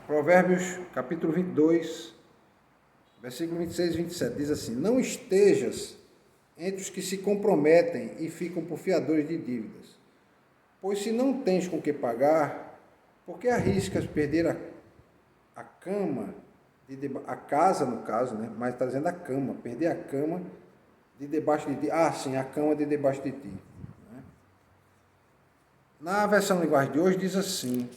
Provérbios, capítulo 22, versículo 26 e 27, diz assim: Não estejas entre os que se comprometem e ficam por fiadores de dívidas, pois se não tens com que pagar, por que arriscas perder a cama, a casa no caso, né? Mas está dizendo a cama, perder a cama de debaixo de ti. Ah, sim, a cama de debaixo de ti. Na versão linguagem de hoje diz assim: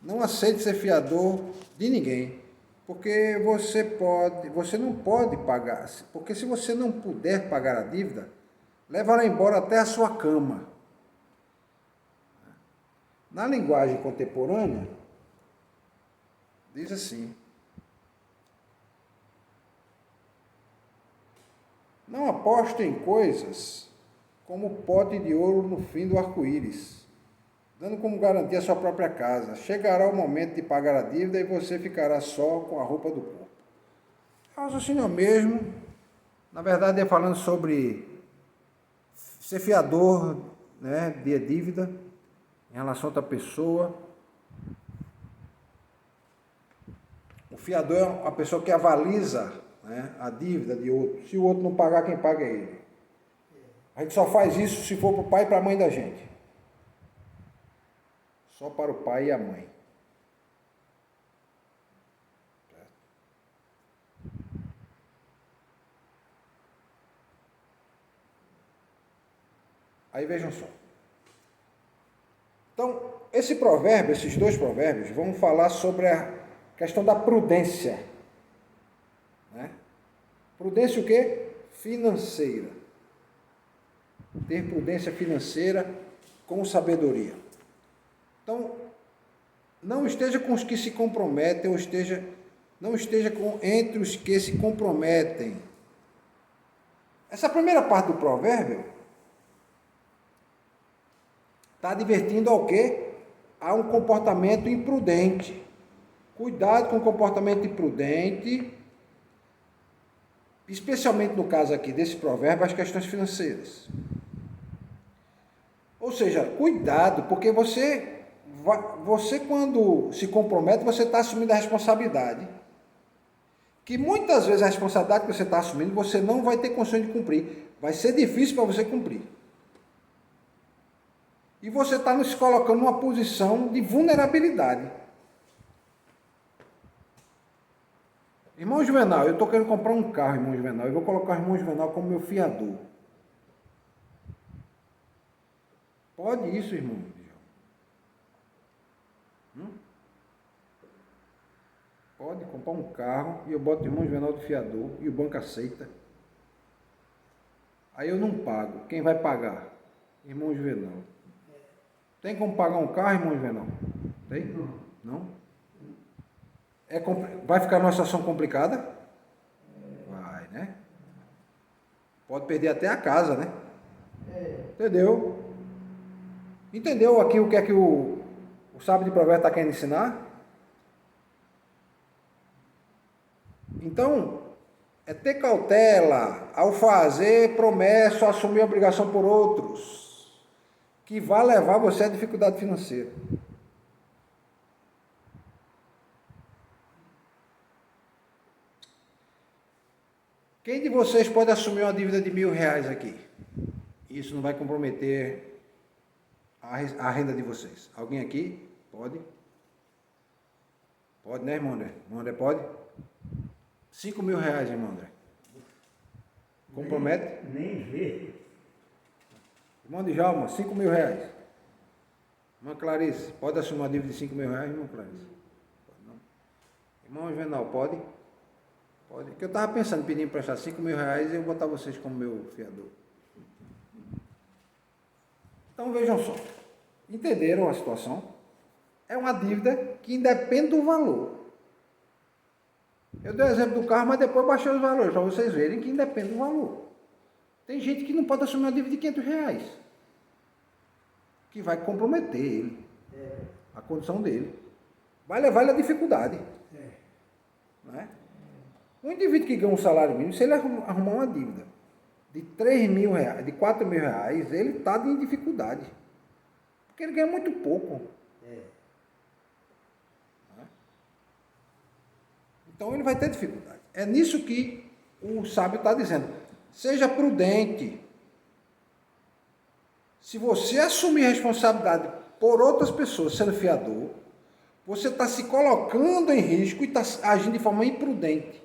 não aceite ser fiador de ninguém, porque você não pode pagar, porque se você não puder pagar a dívida, leva-la embora até a sua cama. Na linguagem contemporânea, diz assim: não aposte em coisas como o pote de ouro no fim do arco-íris, dando como garantia a sua própria casa. Chegará o momento de pagar a dívida e você ficará só com a roupa do corpo. O raciocínio é o mesmo. Na verdade, é falando sobre ser fiador, né, de dívida em relação a outra pessoa. O fiador é a pessoa que avaliza, né, a dívida de outro. Se o outro não pagar, quem paga é ele. A gente só faz isso se for para o pai e para a mãe da gente. Só para o pai e a mãe. Aí vejam só. Então, esses dois provérbios, vão falar sobre a questão da prudência. Né? Prudência o quê? Financeira. Ter prudência financeira com sabedoria. Então, não esteja com os que se comprometem, não esteja entre os que se comprometem. Essa primeira parte do provérbio está advertindo ao quê? A um comportamento imprudente. Cuidado com o comportamento imprudente, especialmente no caso aqui desse provérbio, as questões financeiras. Ou seja, cuidado, porque você quando se compromete, você está assumindo a responsabilidade. Que muitas vezes a responsabilidade que você está assumindo, você não vai ter condições de cumprir. Vai ser difícil para você cumprir. E você está nos colocando numa posição de vulnerabilidade. Irmão Juvenal, eu estou querendo comprar um carro, irmão Juvenal. Eu vou colocar o irmão Juvenal como meu fiador. Pode isso, irmão? Pode comprar um carro e eu boto o irmão Juvenal de fiador e o banco aceita. Aí eu não pago. Quem vai pagar? Irmão Juvenal. Tem como pagar um carro, irmão Juvenal? Tem? Não? Vai ficar numa situação complicada? Vai, né? Pode perder até a casa, né? Entendeu? Entendeu aqui o que é que o sábio de provérbio está querendo ensinar? Então, é ter cautela ao fazer promessa, ou assumir obrigação por outros, que vai levar você à dificuldade financeira. Quem de vocês pode assumir uma dívida de R$1.000 aqui? Isso não vai comprometer a renda de vocês. Alguém aqui? Pode? Pode, né, irmão André? Irmão André pode? R$5.000, irmão André. Compromete? Nem vê. Irmão Djalma, R$5.000. Irmã Clarice, pode assumir uma dívida de R$5.000, irmã Clarice? Pode não. Irmão Juvenal, pode? Pode. Porque eu estava pensando em pedir emprestar R$5.000 e eu botar vocês como meu fiador. Então vejam só. Entenderam a situação? É uma dívida que independe do valor. Eu dei o exemplo do carro, mas depois baixei os valores, para vocês verem que independe do valor. Tem gente que não pode assumir uma dívida de R$500, que vai comprometer ele, a condição dele. Vai levar ele à dificuldade. Não é? Um indivíduo que ganha um salário mínimo, se ele arrumar uma dívida de R$3.000, de R$4.000, ele está em dificuldade. Porque ele ganha muito pouco. Então ele vai ter dificuldade. É nisso que o sábio está dizendo. Seja prudente. Se você assumir responsabilidade por outras pessoas sendo fiador, você está se colocando em risco e está agindo de forma imprudente.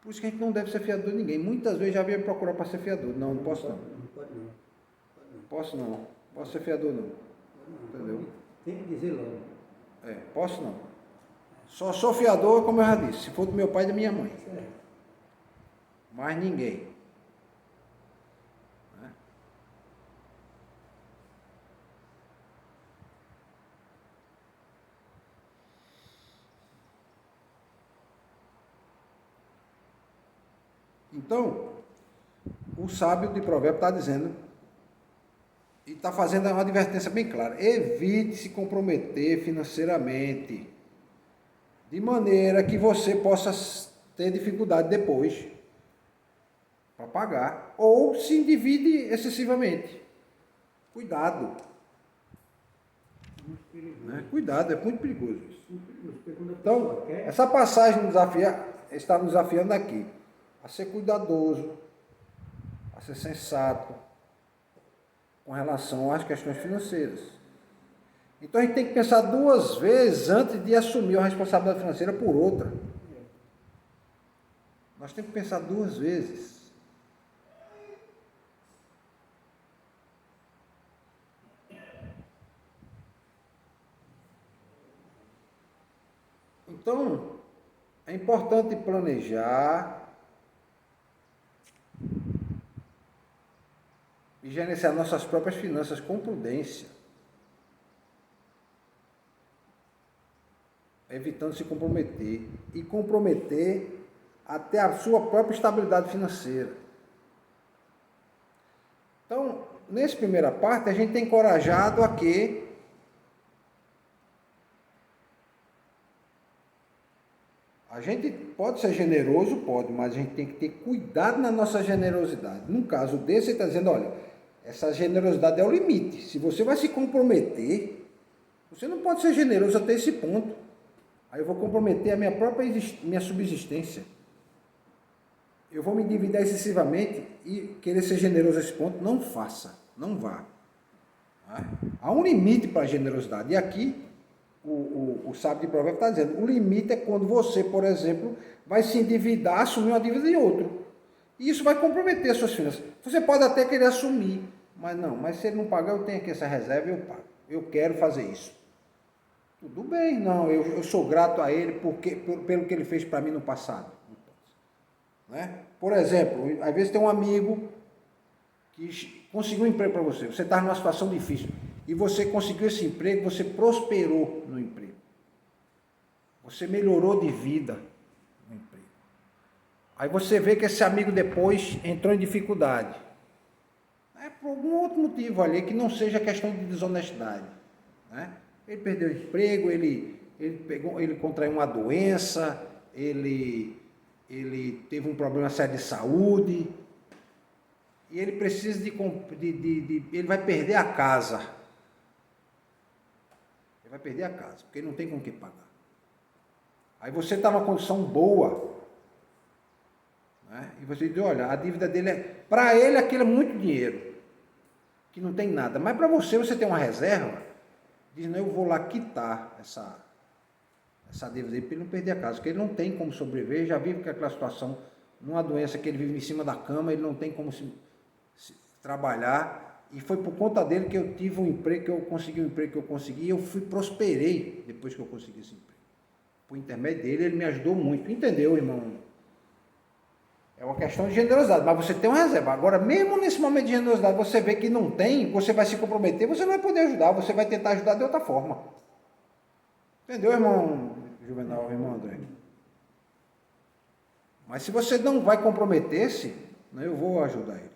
Por isso que a gente não deve ser fiador de ninguém. Muitas vezes já veio procurar para ser fiador. Não, não posso não. Não pode não. Posso não. Posso ser fiador não. Entendeu? Tem que dizer logo. Posso não. Só sou fiador, como eu já disse, se for do meu pai e da minha mãe. Certo. Mais ninguém. Né? Então, o sábio de provérbio está dizendo, e está fazendo uma advertência bem clara, evite se comprometer financeiramente, de maneira que você possa ter dificuldade depois para pagar, ou se endivide excessivamente. Cuidado. Né? Cuidado, é muito perigoso isso. Então, essa passagem está nos desafiando aqui a ser cuidadoso, a ser sensato com relação às questões financeiras. Então a gente tem que pensar duas vezes antes de assumir a responsabilidade financeira por outra. Nós temos que pensar duas vezes. Então, é importante planejar e gerenciar nossas próprias finanças com prudência, evitando se comprometer e comprometer até a sua própria estabilidade financeira. Então, nessa primeira parte, a gente tem encorajado a que a gente pode ser generoso, pode, mas a gente tem que ter cuidado na nossa generosidade. Num caso desse, ele está dizendo, olha, essa generosidade é o limite. Se você vai se comprometer, você não pode ser generoso até esse ponto. Aí eu vou comprometer a minha própria minha subsistência. Eu vou me endividar excessivamente e querer ser generoso a esse ponto. Não faça, não vá. Há um limite para a generosidade. E aqui, o sábio de provérbio está dizendo, o limite é quando você, por exemplo, vai se endividar, assumir uma dívida de outro. E isso vai comprometer as suas finanças. Você pode até querer assumir, mas se ele não pagar, eu tenho aqui essa reserva e eu pago. Eu quero fazer isso. Tudo bem, não, eu sou grato a ele pelo que ele fez para mim no passado. Né? Por exemplo, às vezes tem um amigo que conseguiu um emprego para você. Você está numa situação difícil e você conseguiu esse emprego, você prosperou no emprego. Você melhorou de vida no emprego. Aí você vê que esse amigo depois entrou em dificuldade. Por algum outro motivo ali, que não seja questão de desonestidade. Né? Ele perdeu o emprego, ele contraiu uma doença, ele teve um problema sério de saúde, e ele precisa ele vai perder a casa. Ele vai perder a casa, porque ele não tem com o que pagar. Aí você está numa condição boa, né? E você diz, olha, a dívida dele para ele aquilo é muito dinheiro, que não tem nada, mas para você tem uma reserva, diz, não, eu vou lá quitar essa dívida dele para ele não perder a casa, porque ele não tem como sobreviver, já vive com aquela situação, numa doença que ele vive em cima da cama, ele não tem como se trabalhar, e foi por conta dele que eu tive um emprego, que eu consegui o emprego que eu consegui, e eu prosperei depois que eu consegui esse emprego. Por intermédio dele, ele me ajudou muito, entendeu, irmão? É uma questão de generosidade, mas você tem uma reserva. Agora, mesmo nesse momento de generosidade, você vê que não tem, você vai se comprometer, você não vai poder ajudar, você vai tentar ajudar de outra forma. Entendeu, irmão Juvenal, irmão André? Mas se você não vai comprometer-se, né, eu vou ajudar ele.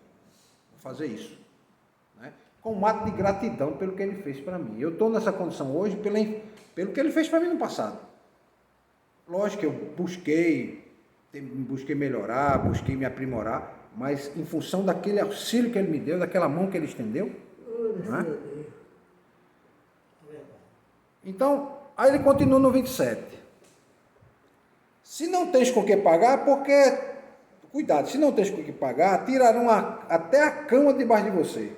Vou fazer isso. Né, com um ato de gratidão pelo que ele fez para mim. Eu estou nessa condição hoje pelo que ele fez para mim no passado. Lógico que eu busquei melhorar, busquei me aprimorar, mas em função daquele auxílio que ele me deu, daquela mão que ele estendeu. Né? Então, aí ele continua no 27. Se não tens com que pagar, porque, cuidado, se não tens com que pagar, tirarão até a cama debaixo de você.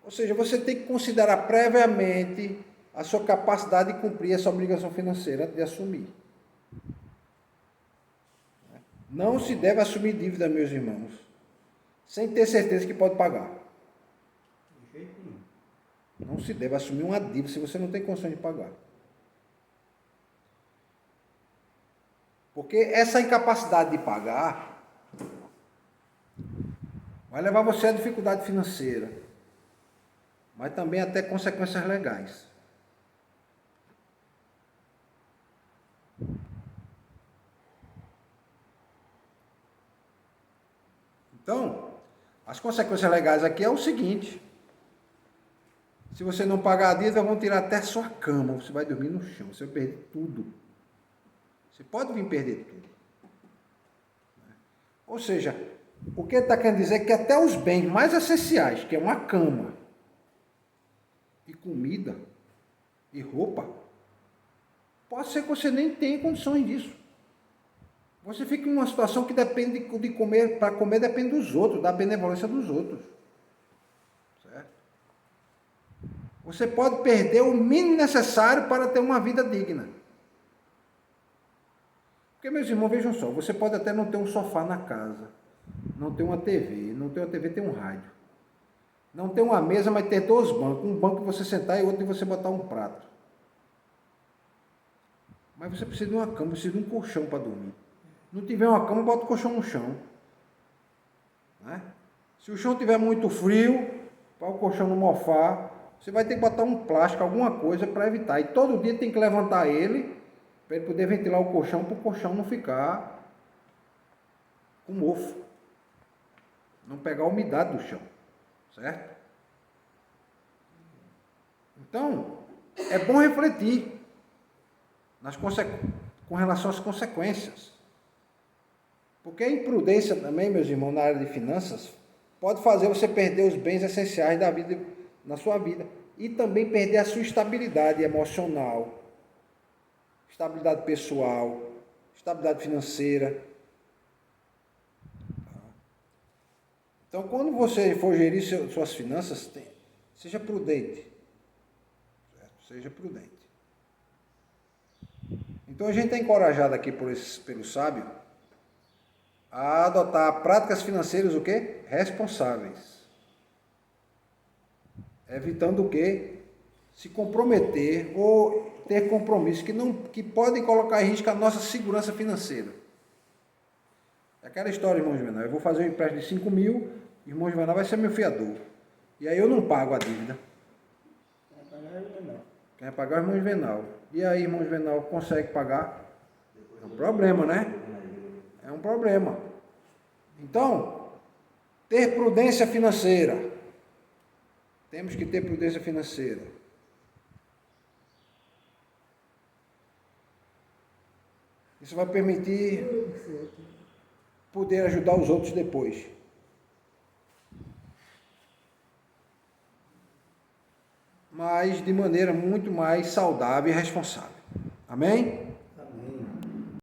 Ou seja, você tem que considerar previamente a sua capacidade de cumprir essa obrigação financeira antes de assumir. Não se deve assumir dívida, meus irmãos, sem ter certeza que pode pagar. De jeito nenhum. Não se deve assumir uma dívida se você não tem condições de pagar. Porque essa incapacidade de pagar vai levar você à dificuldade financeira, mas também até consequências legais. Então, as consequências legais aqui é o seguinte: se você não pagar a dívida, vão tirar até sua cama, você vai dormir no chão, você vai perder tudo. Você pode vir perder tudo. Ou seja, o que ele está querendo dizer é que até os bens mais essenciais, que é uma cama, e comida, e roupa, pode ser que você nem tenha condições disso. Você fica em uma situação que depende de comer, para comer depende dos outros, da benevolência dos outros. Certo? Você pode perder o mínimo necessário para ter uma vida digna. Porque, meus irmãos, vejam só, você pode até não ter um sofá na casa, não ter uma TV, não ter uma TV, ter um rádio. Não ter uma mesa, mas ter dois bancos, um banco que você sentar e outro que você botar um prato. Mas você precisa de uma cama, precisa de um colchão para dormir. Não tiver uma cama, bota o colchão no chão. Né? Se o chão tiver muito frio, para o colchão não mofar, você vai ter que botar um plástico, alguma coisa para evitar. E todo dia tem que levantar ele, para ele poder ventilar o colchão, para o colchão não ficar com mofo. Não pegar a umidade do chão. Certo? Então, é bom refletir com relação às consequências. Porque a imprudência também, meus irmãos, na área de finanças, pode fazer você perder os bens essenciais da vida, na sua vida. E também perder a sua estabilidade emocional, estabilidade pessoal, estabilidade financeira. Então, quando você for gerir suas finanças, seja prudente. Certo? Seja prudente. Então, a gente está encorajado aqui pelo sábio a adotar práticas financeiras o quê? Responsáveis. Evitando o quê? Se comprometer ou ter compromissos que podem colocar em risco a nossa segurança financeira. É aquela história, irmão Juvenal. Eu vou fazer um empréstimo de 5 mil, irmão Juvenal vai ser meu fiador. E aí eu não pago a dívida. Quem vai pagar é o irmão Juvenal. E aí, irmão Juvenal, consegue pagar? É um problema, né? É um problema. Então, ter prudência financeira. Temos que ter prudência financeira. Isso vai permitir poder ajudar os outros depois. Mas de maneira muito mais saudável e responsável. Amém?